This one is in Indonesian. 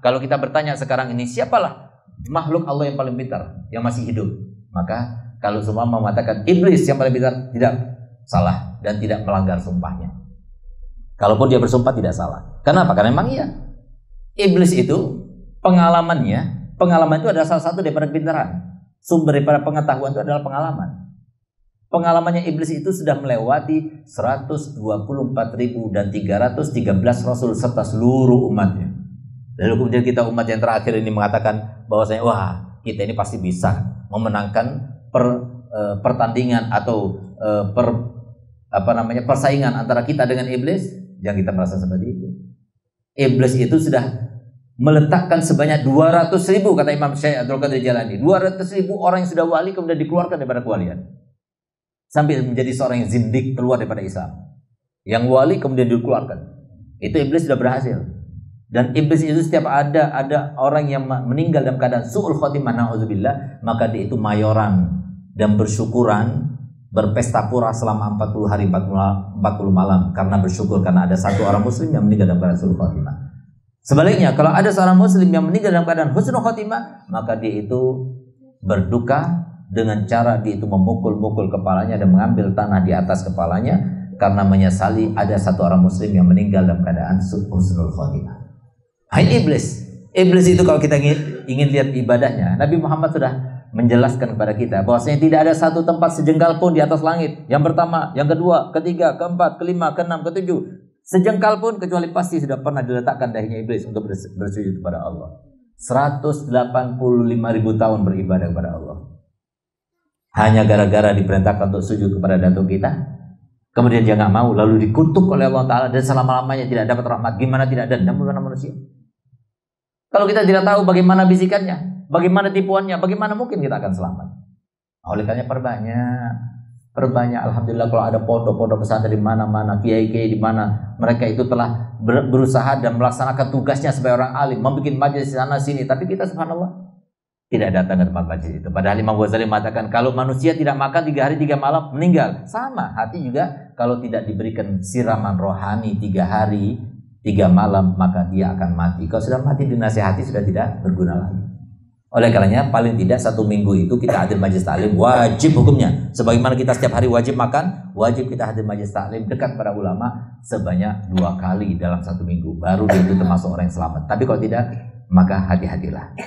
kalau kita bertanya sekarang ini, siapalah makhluk Allah yang paling pintar, yang masih hidup? Maka kalau semua mengatakan iblis yang paling pintar, tidak salah dan tidak melanggar sumpahnya. Kalaupun dia bersumpah tidak salah. Kenapa? Karena memang iya. Iblis itu pengalaman itu adalah salah satu daripada pintaran. Sumber daripada pengetahuan itu adalah pengalaman. Pengalamannya iblis itu sudah melewati 124.313 rasul serta seluruh umatnya. Lalu kemudian kita umat yang terakhir ini mengatakan bahwasanya wah, kita ini pasti bisa memenangkan pertandingan atau persaingan antara kita dengan iblis. Yang kita merasa seperti itu. Iblis itu sudah meletakkan sebanyak 200.000, kata Imam Syekh Abdul Qadir Jalani, 200.000 orang yang sudah wali kemudian dikeluarkan daripada kewalian. Sampai menjadi seorang yang zindik, keluar daripada Islam. Yang wali kemudian dikeluarkan. Itu iblis sudah berhasil. Dan iblis itu setiap ada orang yang meninggal dalam keadaan su'ul khotimah, na'udzubillah, maka dia itu mayoran dan bersyukuran, berpesta pura selama 40 hari 40 malam karena bersyukur karena ada satu orang muslim yang meninggal dalam keadaan su'ul khotimah. Sebaliknya, kalau ada seorang muslim yang meninggal dalam keadaan husnul khotimah, maka dia itu berduka dengan cara dia itu memukul-mukul kepalanya dan mengambil tanah di atas kepalanya karena menyesali ada satu orang muslim yang meninggal dalam keadaan husnul khotimah. Ini iblis. Iblis itu kalau kita ingin lihat ibadahnya, Nabi Muhammad sudah menjelaskan kepada kita bahwasanya tidak ada satu tempat sejengkal pun di atas langit. Yang pertama, yang kedua, ketiga, keempat, kelima, keenam, ketujuh, sejengkal pun kecuali pasti sudah pernah diletakkan dahinya iblis untuk bersujud kepada Allah. 185.000 tahun beribadah kepada Allah. Hanya gara-gara diperintahkan untuk sujud kepada datuk kita, kemudian dia nggak mau, lalu dikutuk oleh Allah Ta'ala dan selama-lamanya tidak dapat rahmat. Gimana tidak ada dendam kepada manusia? Kalau kita tidak tahu bagaimana bisikannya, bagaimana tipuannya, bagaimana mungkin kita akan selamat? Oleh karena perbanyak. Alhamdulillah kalau ada pondok-pondok pesantren di mana-mana, kiai-kiai di mana, mereka itu telah berusaha dan melaksanakan tugasnya sebagai orang alim, membuat majelis sana sini. Tapi kita subhanallah tidak datang ke tempat majelis itu. Padahal Imam Ghazali mengatakan kalau manusia tidak makan 3 hari 3 malam meninggal. Sama hati juga kalau tidak diberikan siraman rohani 3 hari 3 malam maka dia akan mati. Kalau sudah mati dinasihati sudah tidak berguna lagi. Oleh karenanya paling tidak 1 minggu itu kita hadir majelis taklim, wajib hukumnya. Sebagaimana kita setiap hari wajib makan, wajib kita hadir majelis taklim dekat para ulama sebanyak 2 kali dalam 1 minggu. Baru dia itu termasuk orang yang selamat. Tapi kalau tidak, maka hati-hatilah.